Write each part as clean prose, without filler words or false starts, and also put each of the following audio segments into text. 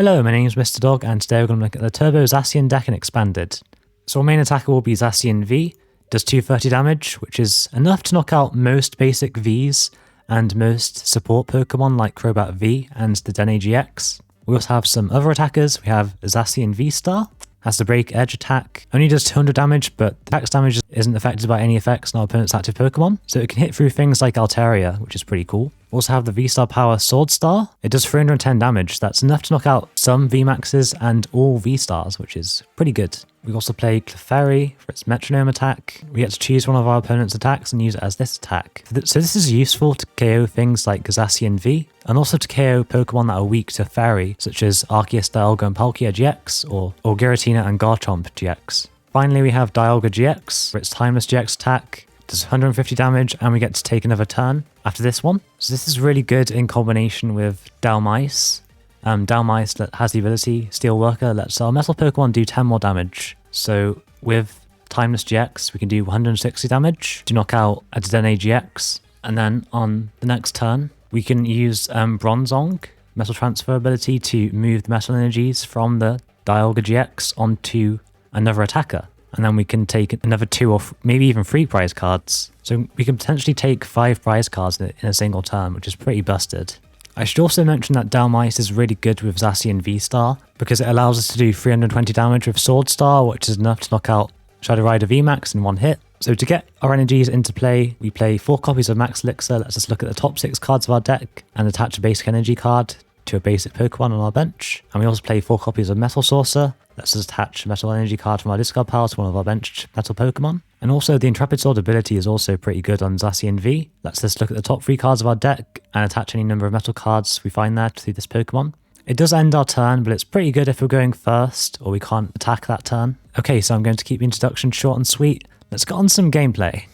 Hello, my name is Mr. Dog, and today we're going to look at the Turbo Zacian deck and Expanded. So our main attacker will be Zacian V, does 230 damage, which is enough to knock out most basic Vs and most support Pokemon like Crobat V and the Dedenne-GX. We also have some other attackers. We have Zacian VSTAR, has the Break Edge attack, only does 200 damage, but the attack's damage isn't affected by any effects on our opponent's active Pokemon, so it can hit through things like Altaria, which is pretty cool. We also have the V-Star Power Swordstar. It does 310 damage. That's enough to knock out some VMAXs and all V-Stars, which is pretty good. We also play Clefairy for its Metronome attack. We get to choose one of our opponent's attacks and use it as this attack. So this is useful to KO things like Zacian V, and also to KO Pokemon that are weak to Fairy, such as Arceus, Dialga, and Palkia GX, or Giratina and Garchomp GX. Finally, we have Dialga-GX for its Timeless GX attack. Does 150 damage, and we get to take another turn after this one. So this is really good in combination with Dhelmise. Dhelmise that has the ability, Steelworker, lets our metal Pokemon do 10 more damage. So with Timeless GX, we can do 160 damage to knock out a Dedenne-GX. And then on the next turn, we can use Bronzong, Metal Transfer ability, to move the metal energies from the Dialga-GX onto another attacker. And then we can take another 2 or maybe even 3 prize cards. So we can potentially take 5 prize cards in a single turn, which is pretty busted. I should also mention that Dhelmise is really good with Zacian VSTAR, because it allows us to do 320 damage with Swordstar, which is enough to knock out Shadow Rider VMAX in one hit. So to get our energies into play, we play 4 copies of Max Elixir. Let's just look at the top 6 cards of our deck and attach a basic energy card to a basic Pokemon on our bench. And we also play 4 copies of Metal Saucer. Let's just attach a Metal Energy card from our discard pile to one of our benched Metal Pokemon. And also the Intrepid Sword ability is also pretty good on Zacian V. Let's just look at the top 3 cards of our deck and attach any number of metal cards we find there to this Pokemon. It does end our turn, but it's pretty good if we're going first or we can't attack that turn. Okay, so I'm going to keep the introduction short and sweet. Let's get on some gameplay.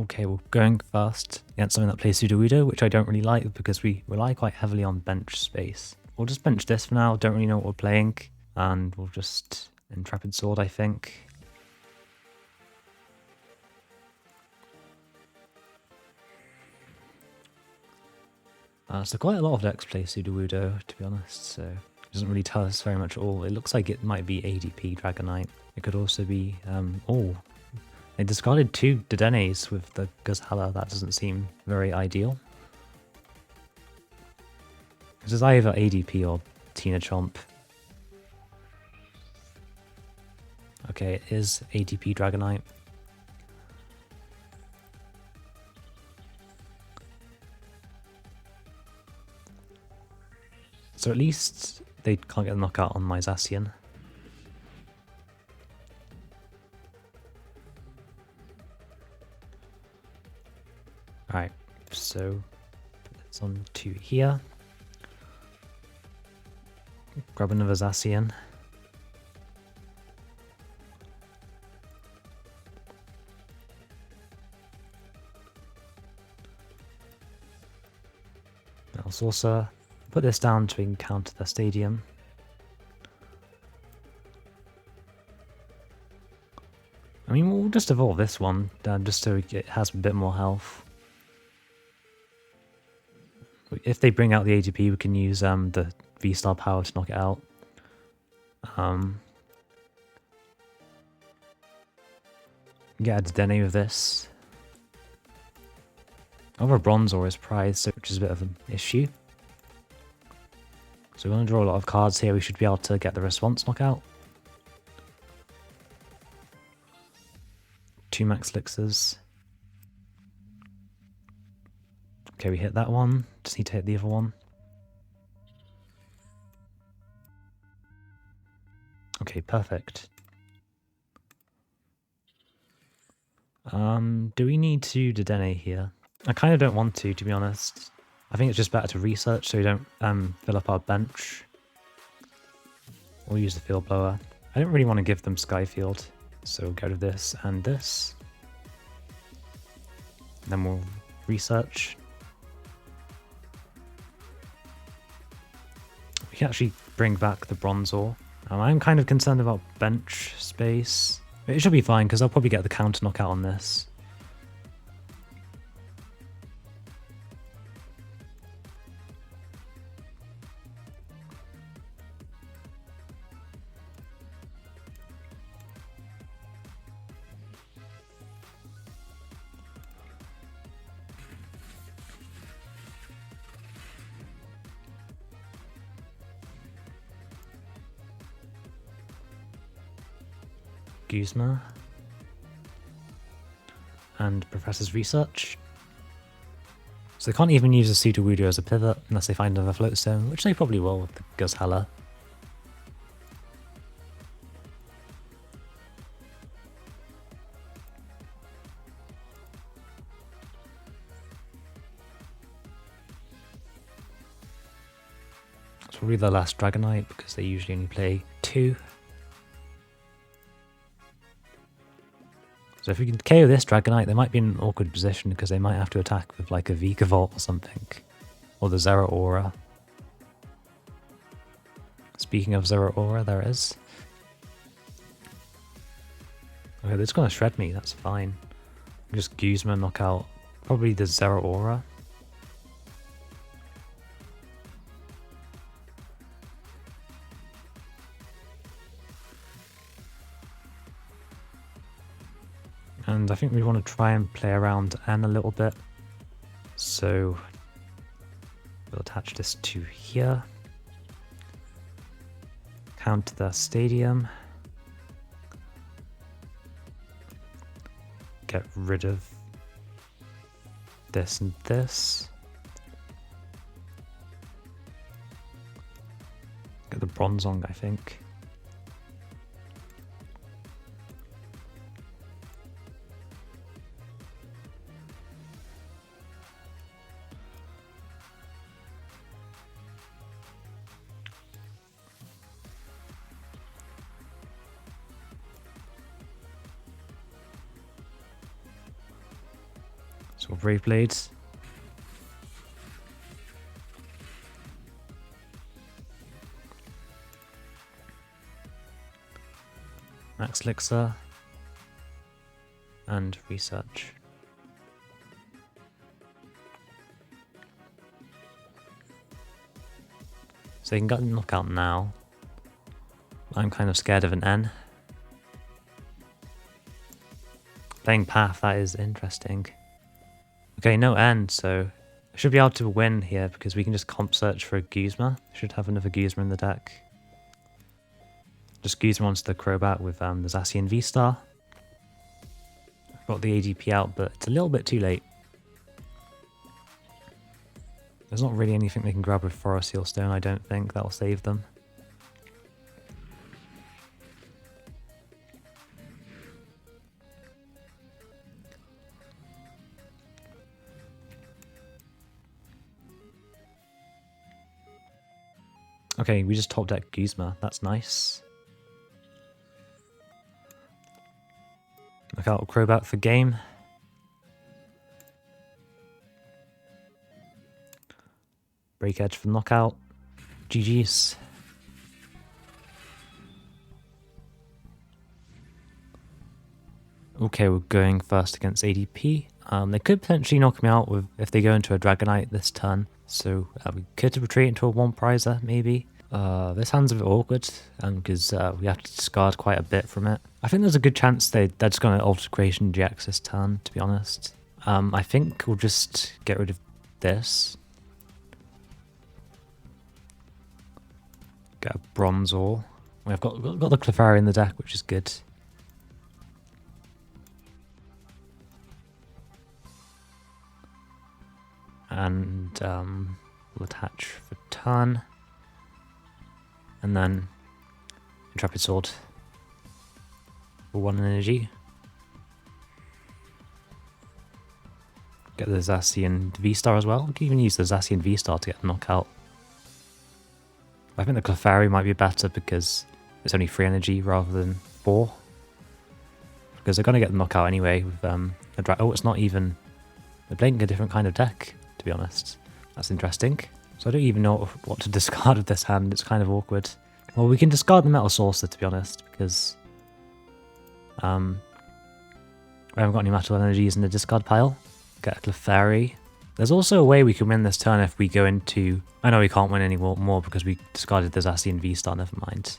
Okay, we're going first against something that plays Sudowoodo, which I don't really like because we rely quite heavily on bench space. We'll just bench this for now, don't really know what we're playing, and we'll just Intrepid Sword, I think. So quite a lot of decks play Sudowoodo, to be honest, so it doesn't really tell us very much at all. It looks like it might be ADP Dragonite. It could also be, oh, they discarded 2 Dedennes with the Guzma. That doesn't seem very ideal. This is either ADP or Tina Chomp. Okay, it is ADP Dragonite. So at least they can't get a knockout on my Zacian. Alright, so it's on to here. Grab another Zacian. Metal Saucer. Put this down so we can counter the stadium. I mean, we'll just evolve this one, just so it has a bit more health. If they bring out the ADP, we can use the V-Star power to knock it out. Get a Dedenne with this. Over Bronzor is prized, which is a bit of an issue. So we're going to draw a lot of cards here. We should be able to get the response knockout. 2 Max Elixirs. Okay, we hit that one. Just need to hit the other one. Okay, perfect. Do we need to Dedenne here? I kind of don't want to be honest. I think it's just better to research so we don't fill up our bench. We'll use the Field Blower. I don't really want to give them Sky Field, so we'll go to this and this. Then we'll research. We can actually bring back the Bronzor. I'm kind of concerned about bench space. It should be fine because I'll probably get the counter knockout on this. Guzma. And Professor's Research. So they can't even use a Sudowoodo as a pivot unless they find another Float Stone, which they probably will with the Guzma. It's probably the last Dragonite because they usually only play 2. So if we can KO this Dragonite, they might be in an awkward position because they might have to attack with like a Vikavolt or something. Or the Zeraora. Speaking of Zeraora, there it is. Okay, they're just going to shred me, that's fine. Just Guzma knock out probably the Zeraora. And I think we want to try and play around N a little bit. So we'll attach this to here. Count the stadium. Get rid of this and this. Get the Bronzong, I think. So Brave Blades. Max Elixir. And Research. So you can get a knockout now. I'm kind of scared of an N. Playing Path, that is interesting. Okay, no N, so I should be able to win here because we can just comp search for a Guzma. Should have another Guzma in the deck. Just Guzma onto the Crobat with the Zacian VSTAR. I've got the ADP out, but it's a little bit too late. There's not really anything they can grab with Forest Seal Stone, I don't think. That'll save them. Okay, we just top deck Guzma. That's nice. Look out Crobat for game. Break Edge for knockout. GG's. Okay, we're going first against ADP. They could potentially knock me out with if they go into a Dragonite this turn. So we could retreat into a one prizer maybe. This hand's a bit awkward because we have to discard quite a bit from it. I think there's a good chance they're just going to Ultra Creation GX this turn, to be honest. I think we'll just get rid of this. Get a Bronzor. We've got the Clefairy in the deck, which is good. And we'll attach for turn. And then Intrepid Sword for 1 energy. Get the Zacian VSTAR as well. We can even use the Zacian VSTAR to get a knockout. I think the Clefairy might be better because it's only 3 energy rather than 4. Because they're going to get the knockout anyway with oh, it's not even... They're playing a different kind of deck, to be honest. That's interesting. So I don't even know what to discard with this hand. It's kind of awkward. Well, we can discard the Metal Saucer, to be honest, because I haven't got any Metal Energies in the discard pile. Get a Clefairy. There's also a way we can win this turn if we go into... I know we can't win any more because we discarded the Zacian VSTAR, never mind.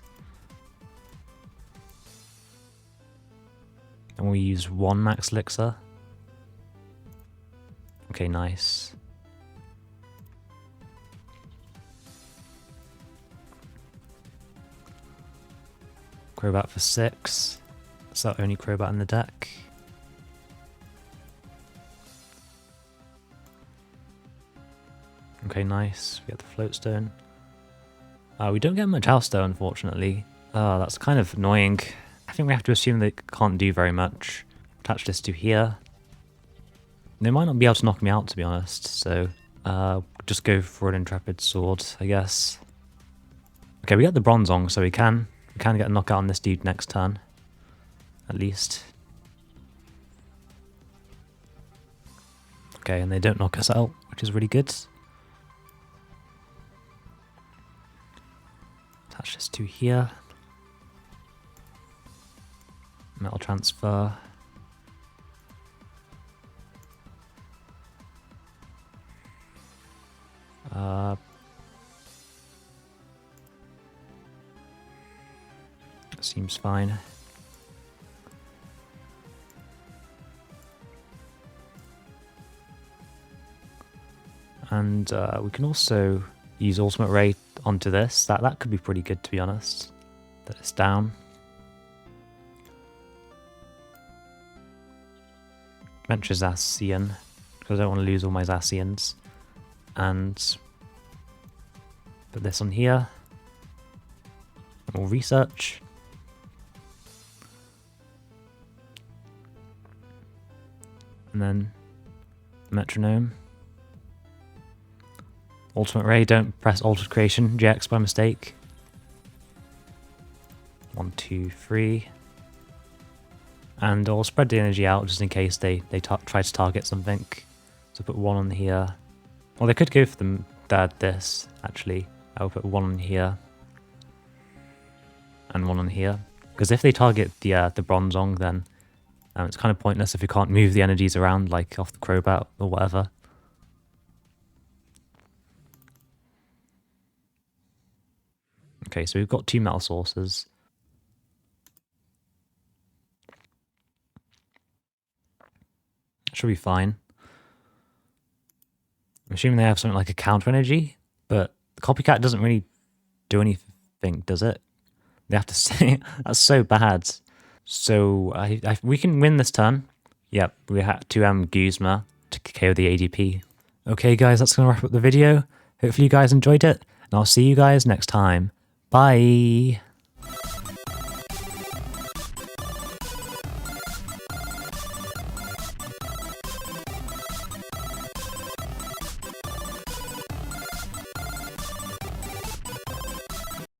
And we use 1 Max Elixir. Okay, nice. Crobat for 6. That's our only Crobat in the deck. Okay, nice. We get the Float Stone. We don't get much else though, unfortunately. That's kind of annoying. I think we have to assume they can't do very much. Attach this to here. They might not be able to knock me out, to be honest, so just go for an Intrepid Sword, I guess. Okay, we got the Bronzong, so we can get a knockout on this dude next turn, at least. Okay, and they don't knock us out, which is really good. Attach this to here. Metal Transfer. Seems fine. And we can also use Ultimate Ray onto this. That could be pretty good, to be honest. That it's down. Venture Zacian, because I don't want to lose all my Zacians. And put this on here. And we'll research. And then Metronome. Ultimate Ray, don't press Altered Creation GX by mistake. 1, 2, 3. And I'll spread the energy out just in case they try to target something. So put 1 on here. Well, they could go for this, actually. I'll put 1 on here. And 1 on here. Because if they target the Bronzong, then it's kind of pointless if you can't move the energies around, like off the Crobat or whatever. Okay, so we've got 2 Metal Saucers. Should be fine. I'm assuming they have something like a counter energy, but the Copycat doesn't really do anything, does it? They have to say that's so bad. So we can win this turn. Yep, we had to Guzma to KO the ADP. Okay guys, that's going to wrap up the video. Hopefully you guys enjoyed it, and I'll see you guys next time. Bye!